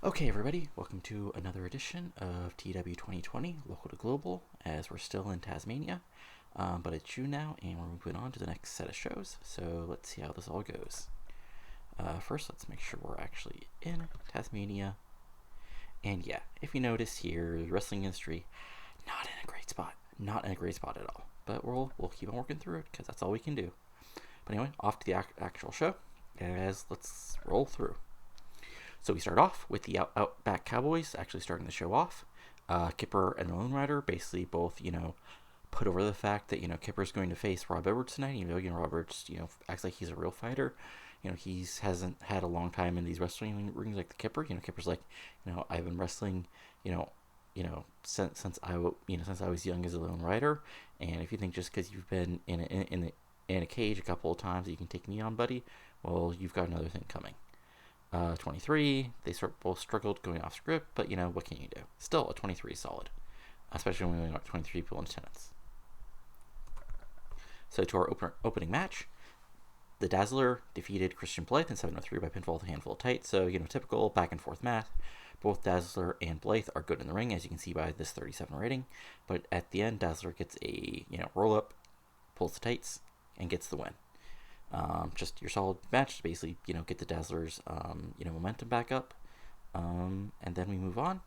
Okay, everybody, welcome to another edition of TEW 2020, local to global, as we're still in Tasmania. But it's June now, and we're moving on to the next set of shows, so let's see how this all goes. First, let's make sure we're actually in Tasmania. And yeah, if you notice here, the wrestling industry, not in a great spot. Not in a great spot at all. But we'll keep on working through it, because that's all we can do. But anyway, off to the actual show, as let's roll through. So we start off with the Outback Cowboys actually starting the show off. Kipper and the Lone Rider basically both, put over the fact that, Kipper's going to face Rob Edwards tonight, even though, Rob Edwards, acts like he's a real fighter. He hasn't had a long time in these wrestling rings like the Kipper. Kipper's like, I've been wrestling, since I was young as a Lone Rider. And if you think just because you've been in a cage a couple of times that you can take me on, buddy, well, you've got another thing coming. 23, they both struggled going off script, but what can you do? Still, a 23 is solid, especially when we only got 23 people in attendance. So to our opening match, the Dazzler defeated Christian Blythe in 7:03 by pinfall with a handful of tights. So, typical back and forth math. Both Dazzler and Blythe are good in the ring, as you can see by this 37 rating. But at the end, Dazzler gets a roll up, pulls the tights, and gets the win. Just your solid match to basically, get the Dazzler's, momentum back up. And then we move on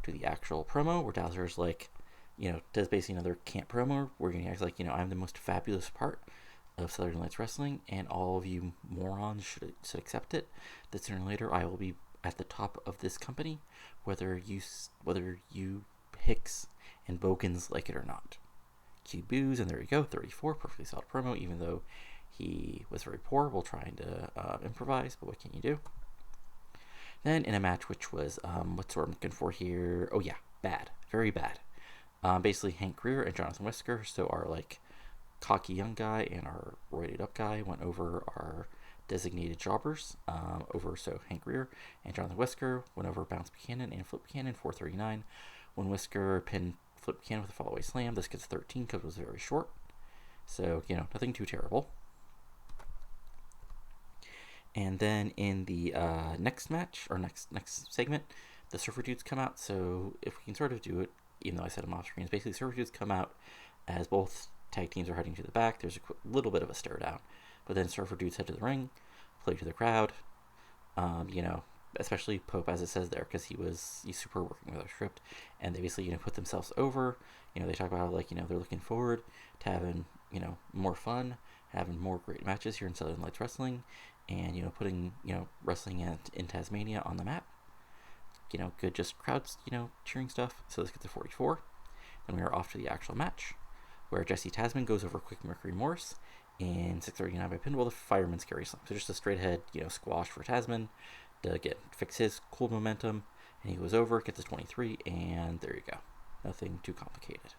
to the actual promo where Dazzler's like, does basically another camp promo where he acts like, I'm the most fabulous part of Southern Lights Wrestling, and all of you morons should accept it. That sooner or later I will be at the top of this company, whether you Hicks and Bogans like it or not. Cue boos, and there you go, 34, perfectly solid promo, even though he was very poor while trying to improvise, but what can you do? Then in a match which was, what's what I'm looking for here? Oh yeah, bad, very bad. Basically, Hank Greer and Jonathan Whisker, so our cocky young guy and our roided up guy went over our designated jobbers so Hank Greer and Jonathan Whisker went over Bounce Buchanan and Flip Buchanan, 439. When Whisker pinned Flip Buchanan with a fall away slam, this gets 13 because it was very short. So, nothing too terrible. And then in the next match, or next segment, the Surfer Dudes come out. So if we can sort of do it, even though I said them off screen, basically Surfer Dudes come out as both tag teams are heading to the back. There's a little bit of a stare down. But then Surfer Dudes head to the ring, play to the crowd. Especially Pope, as it says there, because he's super working with our script. And they basically, put themselves over. They talk about, they're looking forward to having, more fun, having more great matches here in Southern Lights Wrestling, and putting wrestling in Tasmania on the map. Good just crowds cheering stuff. So this gets to 44. Then we are off to the actual match, where Jesse Tasman goes over Quick Mercury Morse in 6:39 by pinfall the Fireman's Carry Slam. So just a straight ahead squash for Tasman to fix his cool momentum, and he goes over, gets a 23, and there you go. Nothing too complicated.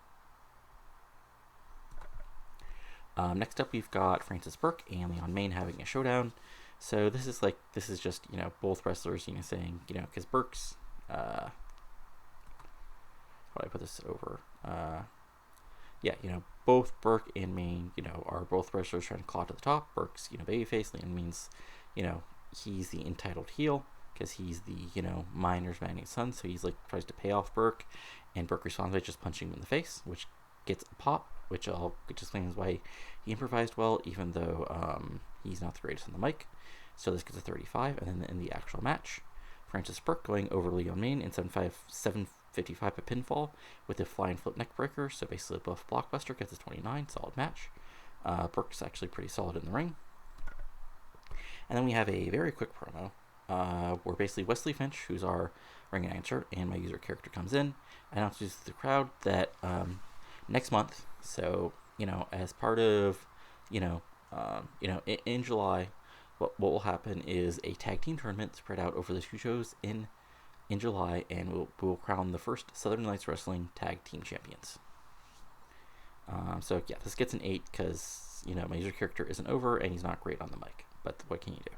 Next up, we've got Francis Burke and Leon Main having a showdown. So this is just both wrestlers saying because Burke's how do I put this over? Both Burke and Main are both wrestlers trying to claw to the top. Burke's babyface. Leon means he's the entitled heel because he's the miner's man's son. So he's tries to pay off Burke, and Burke responds by just punching him in the face, which gets a pop, which explains why he improvised well, even though he's not the greatest on the mic. So this gets a 35, and then in the actual match, Francis Burke going over Leon Main in 7:55 a pinfall with a flying flip neck breaker. So basically, buff blockbuster gets a 29, solid match. Burke's actually pretty solid in the ring. And then we have a very quick promo where basically Wesley Finch, who's our ring announcer and my user character, comes in, announces to the crowd that next month, so as part of in July, what will happen is a tag team tournament spread out over the 2 shows in July, and we'll crown the first Southern Lights Wrestling tag team champions. So yeah, this gets an 8 because my user character isn't over and he's not great on the mic, but what can you do?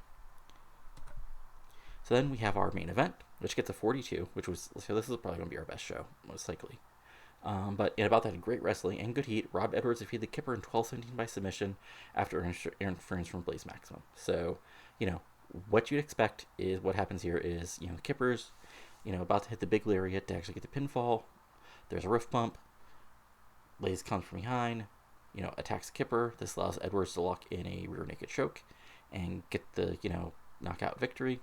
So then we have our main event, which gets a 42, which was, so this is probably going to be our best show, most likely. But in about that great wrestling and good heat, Rob Edwards defeated Kipper in 12:17 by submission after interference from Blaze Maximum. So, what you'd expect is what happens here is, the Kipper's, about to hit the big lariat to actually get the pinfall. There's a roof bump. Blaze comes from behind, attacks Kipper. This allows Edwards to lock in a rear naked choke and get the, knockout victory.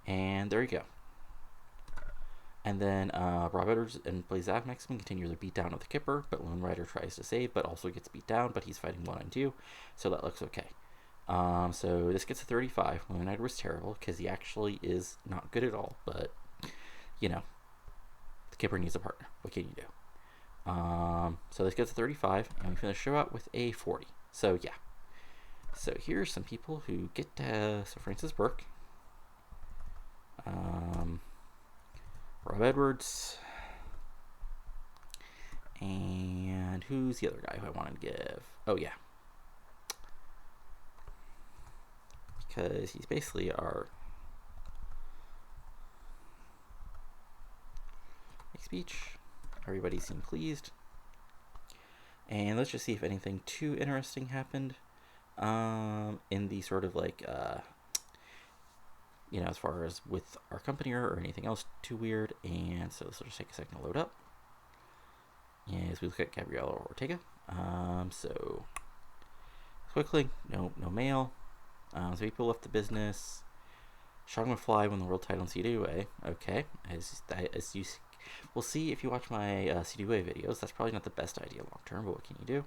And there you go. And then Rob Edwards and Blaze Maximum continue their beatdown of the Kipper, but Lone Rider tries to save, but also gets beat down, but he's fighting 1-2, so that looks okay. So this gets a 35. Lone Rider was terrible, because he actually is not good at all, but, the Kipper needs a partner. What can you do? So this gets a 35, and we finish the show out with a 40. So, yeah. So here's some people who get, so Francis Burke, Rob Edwards, and who's the other guy who I wanted to give? Oh, yeah. Because he's basically our speech. Everybody seemed pleased. And let's just see if anything too interesting happened in the sort of like, as far as with our company or anything else too weird. And so this will just take a second to load up. As we look at Gabriela Ortega. So quickly, no mail. So people left the business. Sean McFly won the world title in CWA. Okay, as you we'll see if you watch my CWA videos. That's probably not the best idea long term, but what can you do?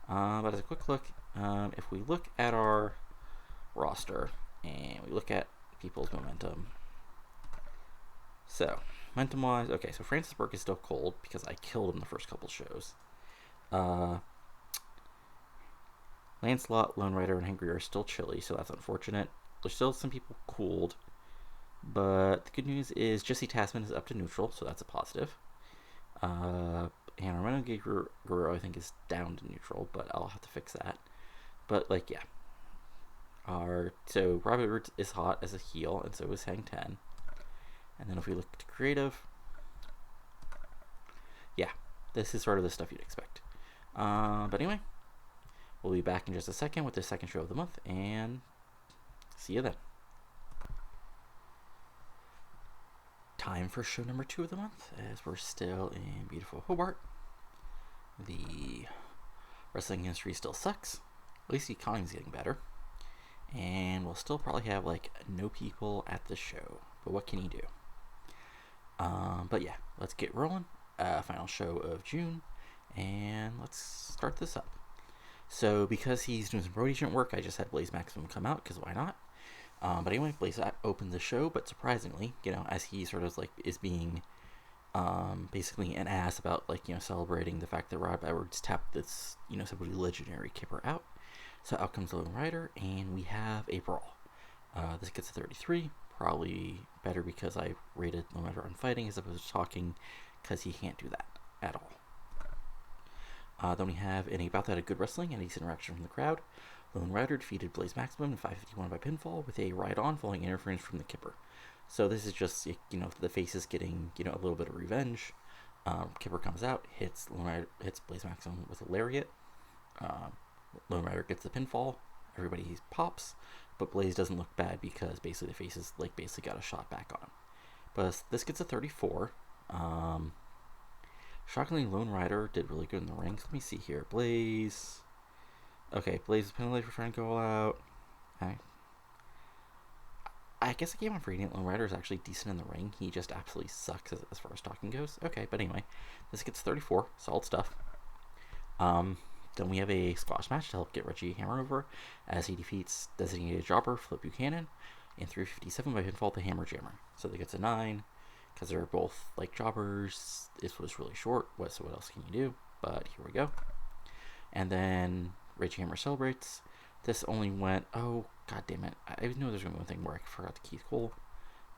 But as a quick look, if we look at our roster and we look at people's momentum. So momentum wise, okay. So Francis Burke is still cold because I killed him the first couple shows. Lancelot, Lone Rider, and Hangry are still chilly, so that's unfortunate. There's still some people cooled, but the good news is Jesse Tasman is up to neutral, so that's a positive. And Romano Guerrero, I think, is down to neutral, but I'll have to fix that. But, yeah. So Rob Edwards is hot as a heel, and so is Hang 10. And then if we look to creative, yeah, this is sort of the stuff you'd expect. But anyway, we'll be back in just a second with the second show of the month, and see you then. Time for show number 2 of the month, as we're still in beautiful Hobart. The wrestling industry still sucks. At least the economy's getting better. And we'll still probably have, no people at the show. But what can you do? But yeah, let's get rolling. Final show of June. And let's start this up. So because he's doing some road agent work, I just had Blaze Maximum come out, because why not? But anyway, Blaze opened the show, but surprisingly, as he sort of is being basically an ass about celebrating the fact that Rob Edwards tapped this somebody legendary Kipper out. So out comes Lone Rider, and we have a brawl. This gets a 33, probably better because I rated Lone Rider on fighting as opposed to talking, because he can't do that at all. Then we have in About That a Good Wrestling and a decent reaction from the crowd. Lone Rider defeated Blaze Maximum in 551 by pinfall with a ride-on following interference from the Kipper. So this is just, the faces getting, a little bit of revenge. Kipper comes out, hits Blaze Maximum with a lariat. Lone Rider gets the pinfall. Everybody pops, but Blaze doesn't look bad because basically the faces basically got a shot back on him. But this gets a 34. Shockingly, Lone Rider did really good in the ring. So let me see here. Blaze. Okay, Blaze is penalized for trying to go all out. Okay. I guess I gave him for reading. Lone Rider is actually decent in the ring. He just absolutely sucks as far as talking goes. Okay, but anyway, this gets 34. Solid stuff. Then we have a squash match to help get Reggie Hammer over as he defeats designated jobber Flip Buchanan in 357 by pinfall to Hammer Jammer. So that gets a 9 because they're both jobbers. This was really short. So what else can you do? But here we go. And then Reggie Hammer celebrates. This only went, oh, god damn it. I knew there was going to be one thing where I forgot to Keith Cole.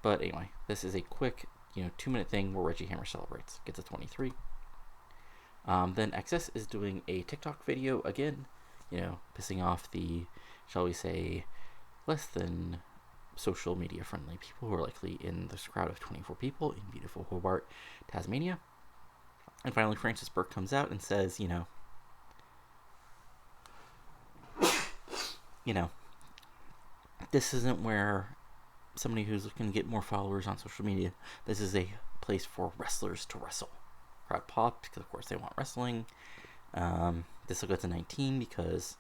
But anyway, this is a quick, 2-minute thing where Reggie Hammer celebrates. Gets a 23. Then XS is doing a TikTok video again, pissing off the, shall we say, less than social media friendly people who are likely in this crowd of 24 people in beautiful Hobart, Tasmania. And finally, Francis Burke comes out and says, this isn't where somebody who's looking to get more followers on social media, this is a place for wrestlers to wrestle. Crowd popped because, of course, they want wrestling. This will go to 19 because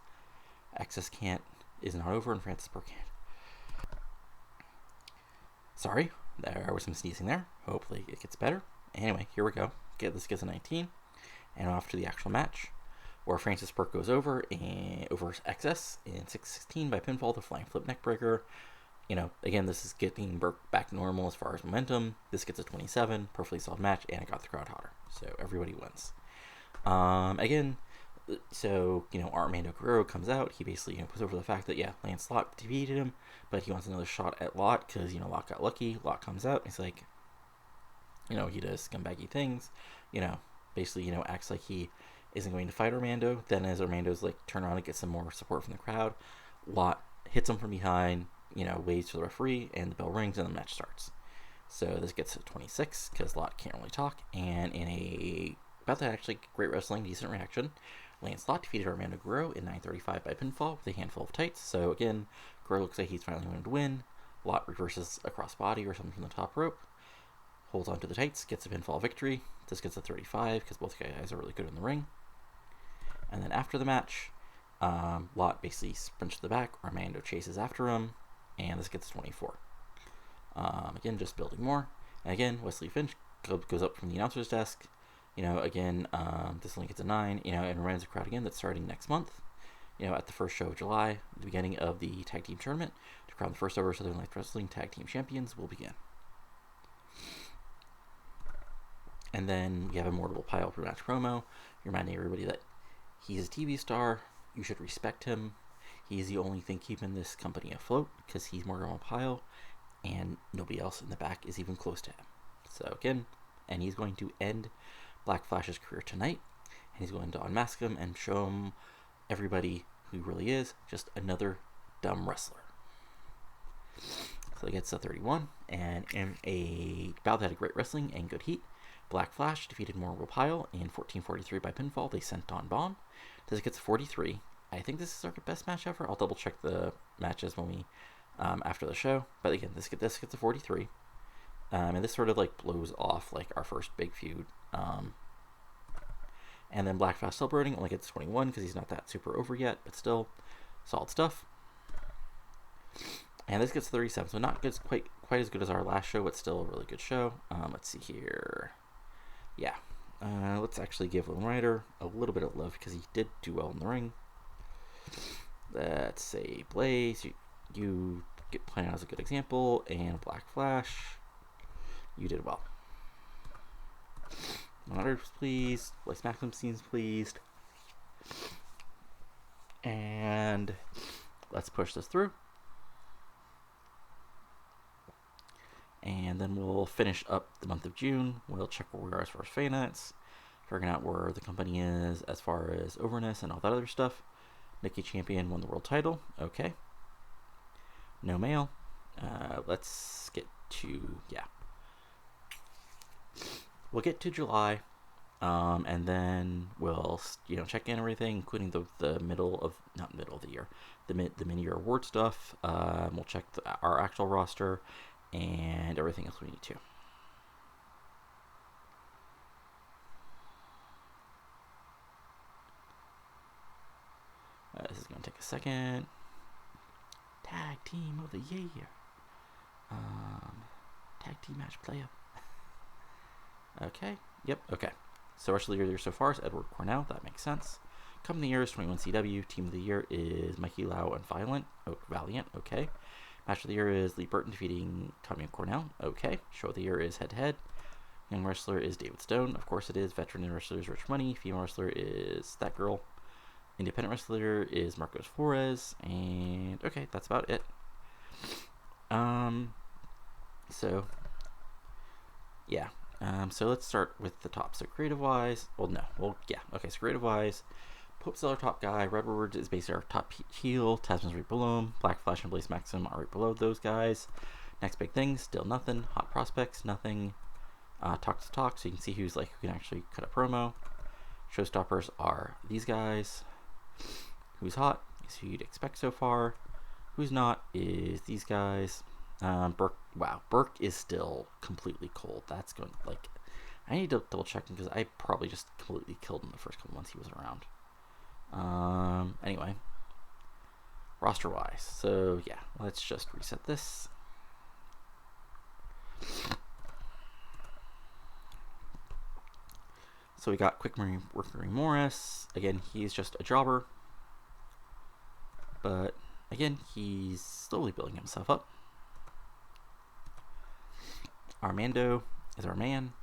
Access is not over and Francis Burke can't. Sorry, there was some sneezing there. Hopefully it gets better. Anyway, here we go. This gets a 19, and off to the actual match, where Francis Burke goes over Access in 6:16 by pinfall, the flying flip neckbreaker. Again, this is getting Burke back normal as far as momentum. This gets a 27, perfectly solid match, and it got the crowd hotter. So everybody wins. Again, Armando Guerrero comes out. He basically, puts over the fact that, Lance Lott defeated him, but he wants another shot at Lott because, Lott got lucky. Lott comes out. He's like, he does scumbaggy things, basically, acts like he isn't going to fight Armando. Then as Armando's like, turn around and get some more support from the crowd, Lott hits him from behind, waves to the referee, and the bell rings, and the match starts. So this gets a 26 because Lott can't really talk, and about that actually great wrestling, decent reaction, Lance Lott defeated Armando Guerrero in 9:35 by pinfall with a handful of tights. So again, Guerrero looks like he's finally going to win. Lott reverses a crossbody or something from the top rope, holds onto the tights, gets a pinfall victory. This gets a 35 because both guys are really good in the ring. And then after the match, Lott basically sprints to the back. Armando chases after him, and this gets a 24. Again, just building more. And again, Wesley Finch goes up from the announcer's desk. This only gets a 9, and reminds the crowd again that's starting next month, at the first show of July, the beginning of the tag team tournament, to crown the first ever Southern Lights Wrestling tag team champions will begin. And then we have a Mortal Pile pre-match promo, reminding everybody that he's a TV star, you should respect him, he's the only thing keeping this company afloat, because he's Mortal Pile, and nobody else in the back is even close to him. So again, and he's going to end Black Flash's career tonight, and he's going to unmask him and show him everybody who he really is, just another dumb wrestler. So he gets a 31, and in a bout that had great wrestling and good heat, Black Flash defeated Mortal Pile in 14:43 by pinfall. They sent on Bomb. This gets 43. I think this is our best match ever. I'll double check the matches when we after the show. But again, this gets a 43. And this sort of like blows off like our first big feud. And then Black Flash celebrating only gets 21 because he's not that super over yet, but still solid stuff. And this gets 37, so not quite as good as our last show, but still a really good show. Let's see here. Yeah, let's actually give Lone Rider a little bit of love because he did do well in the ring. Let's say Blaze, you get playing out as a good example, and Black Flash, you did well. Lone Rider was pleased. Blaze Maxim seems pleased. And let's push this through. And then we'll finish up the month of June. We'll check where we are as far as fan nights, figuring out where the company is as far as overness and all that other stuff. Nikki Champion won the world title. Okay. No mail. Let's get to, we'll get to July, and then we'll, check in everything, including the not middle of the year, the mid-year award stuff. We'll check our actual roster and everything else we need to. This is going to take a second. Tag team of the year. Tag team match player. Okay. Yep. Okay. So rest of the year so far is Edward Cornell. That makes sense. Company of the year is 21 CW. Team of the year is Mikey Lau and Valiant. Okay. Match of the year is Lee Burton defeating Tommy Cornell. Okay. Show of the year is Head to Head. Young wrestler is David Stone. Of course it is. Veteran wrestler is Rich Money. Female wrestler is that girl. Independent wrestler is Marcos Flores. And okay, that's about it. So yeah. So let's start with the top. So creative-wise, so creative-wise, Pope Zeller top guy, Redwood is basically our top heel, Tasman's right below him, Black Flash and Blaze Maxim are right below those guys. Next big thing, still nothing. Hot prospects, nothing. Talk to talk, so you can see who can actually cut a promo. Showstoppers are these guys. Who's hot is who you'd expect so far. Who's not is these guys. Burke. Wow, Burke is still completely cold. That's going like I need to double check him because I probably just completely killed him the first couple months he was around. Anyway, roster wise, so yeah, let's just reset this. So we got Quick Workery Morris. Again, he's just a jobber. But again, he's slowly building himself up. Armando is our man.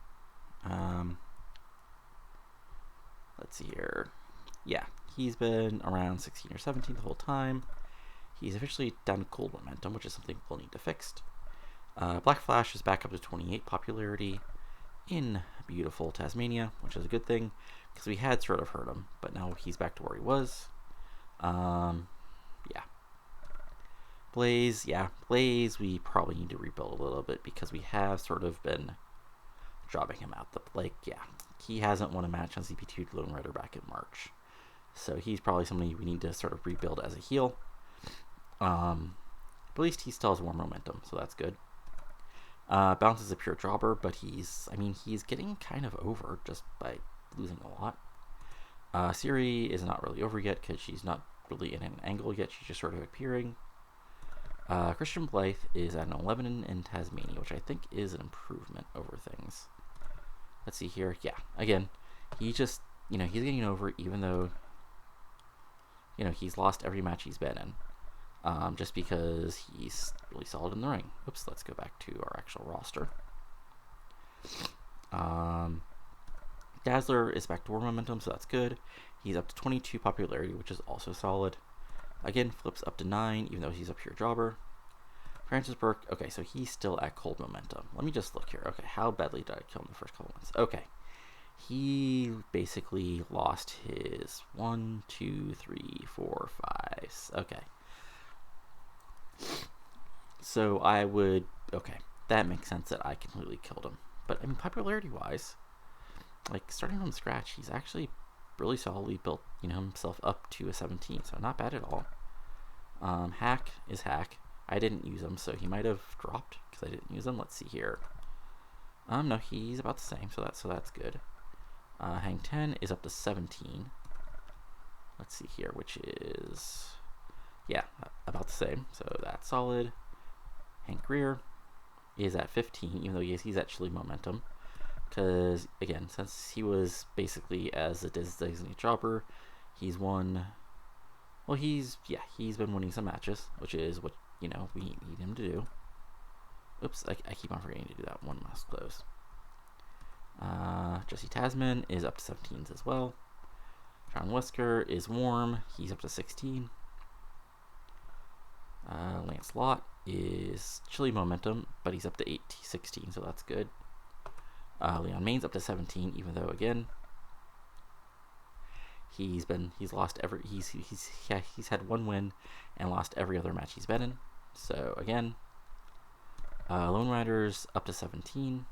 Let's see here. Yeah, he's been around 16 or 17 the whole time. He's officially down to cold momentum, which is something we'll need to fix. Black Flash is back up to 28 popularity in beautiful Tasmania, which is a good thing because we had sort of hurt him, but now he's back to where he was. Yeah. Blaze, we probably need to rebuild a little bit because we have sort of been dropping him out. He hasn't won a match on CP2 Lone Rider back in March. So he's probably somebody we need to sort of rebuild as a heel. But at least he still has more momentum, so that's good. Bounce is a pure jobber, but he's getting kind of over just by losing a lot. Siri is not really over yet because she's not really in an angle yet. She's just sort of appearing. Christian Blythe is at an 11 in Tasmania, which I think is an improvement over things. Let's see here. Yeah, again, he just, he's getting over even though, he's lost every match he's been in. Just because he's really solid in the ring. Oops, let's go back to our actual roster. Dazzler is back to war momentum, so that's good. He's up to 22 popularity, which is also solid. Again, Flips up to 9, even though he's a pure jobber. Francis Burke, okay, so he's still at cold momentum. Let me just look here. Okay, how badly did I kill him the first couple months? Okay. He basically lost his 1, 2, 3, 4, 5. Okay. So that makes sense that I completely killed him. But popularity-wise, starting from scratch, he's actually really solidly built, himself up to a 17, so not bad at all. Hack is Hack. I didn't use him, so he might have dropped because I didn't use him. Let's see here. No, he's about the same, so that's good. Hang 10 is up to 17. Let's see here, which is about the same, so that's solid. Hank Greer is at 15, even though he's at chilly momentum. Because, again, since he was basically as a designated jobber, he's won. Well, he's been winning some matches, which is what, we need him to do. Oops, I keep on forgetting to do that. One must close. Jesse Tasman is up to 17s as well. John Wesker is warm. He's up to 16. Lance Lott is chilly momentum, but he's up to 16, so that's good. Leon Main's up to 17, even though again he's had one win and lost every other match he's been in. So again, Lone Riders up to 17.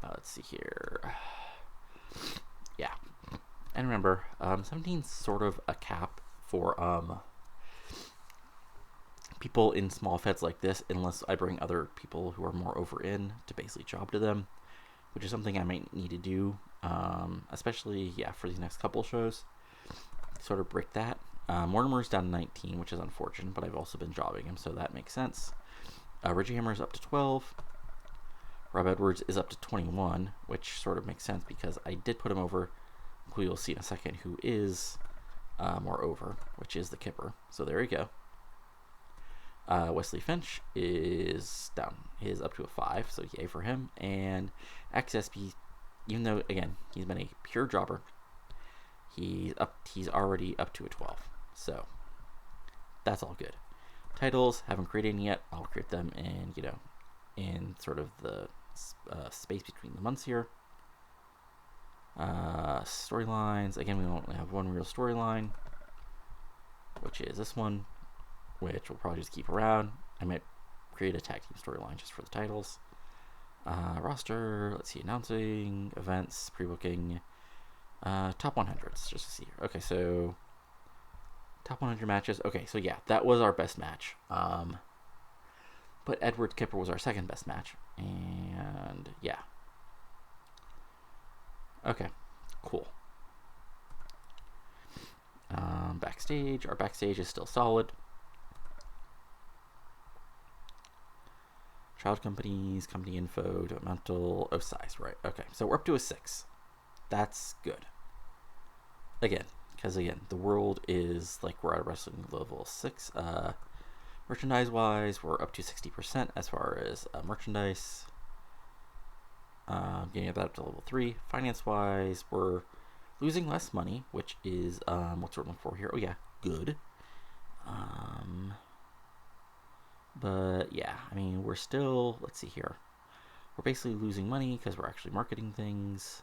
Let's see here. Yeah, and remember, 17's sort of a cap for people in small feds like this, unless I bring other people who are more over in to basically job to them, which is something I might need to do, especially for these next couple shows. Sort of break that. Mortimer's down to 19, which is unfortunate, but I've also been jobbing him, so that makes sense. Reggie Hammer's up to 12. Rob Edwards is up to 21, which sort of makes sense because I did put him over, who you'll see in a second, who is more over, which is the Kipper. So there you go. Wesley Finch is down. He is up to a 5, so yay for him. And XSP, even though, again, he's been a pure jobber, he's already up to a 12. So that's all good. Titles, haven't created any yet. I'll create them in sort of the space between the months here. Storylines, again, we only have one real storyline, which is this one, which we'll probably just keep around. I might create a tag team storyline just for the titles. Roster, let's see, announcing, events, pre-booking, top 100s, just to see here. Okay, so Top 100 matches. Okay, so yeah, that was our best match. But Edward Kipper was our second best match. And yeah. Okay, cool. Backstage. Our backstage is still solid. Child companies, company info, developmental, size, right? Okay, so we're up to a 6. That's good. Again, because the world is like we're at a wrestling level 6. Merchandise wise, we're up to 60% as far as merchandise. Getting that up to level 3. Finance wise, we're losing less money, which is what's we're looking for here. Oh yeah, good. But yeah, I mean, we're still, let's see here. We're basically losing money because we're actually marketing things.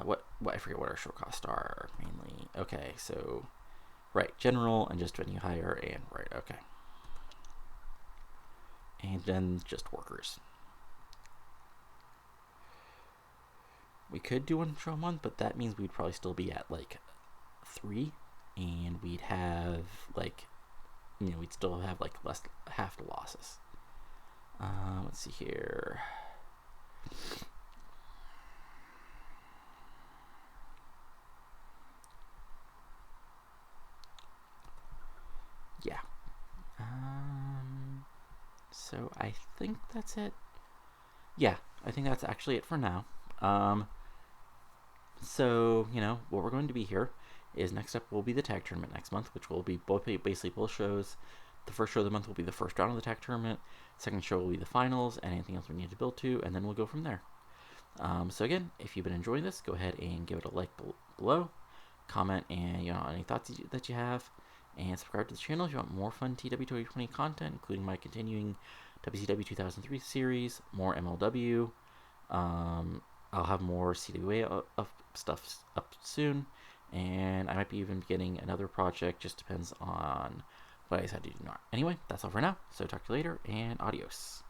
What I forget what our show costs are mainly. Okay, so right, general and just venue hire and right, okay. And then just workers. We could do one show a month, but that means we'd probably still be at like 3, and we'd have like, we'd still have like less half the losses. Let's see here. Yeah. So I think that's it. Yeah, I think that's actually it for now. So, what we're going to be here is next up will be the tag tournament next month, which will be basically both shows. The first show of the month will be the first round of the tag tournament. Second show will be the finals and anything else we need to build to, and then we'll go from there. So again, if you've been enjoying this, go ahead and give it a like below, comment, and any thoughts that you have, and subscribe to the channel if you want more fun TEW 2020 content, including my continuing WCW 2003 series, more MLW. I'll have more CWA stuff up soon, and I might be even beginning another project. Just depends on what I decide to do. Anyway, that's all for now. So talk to you later, and adios.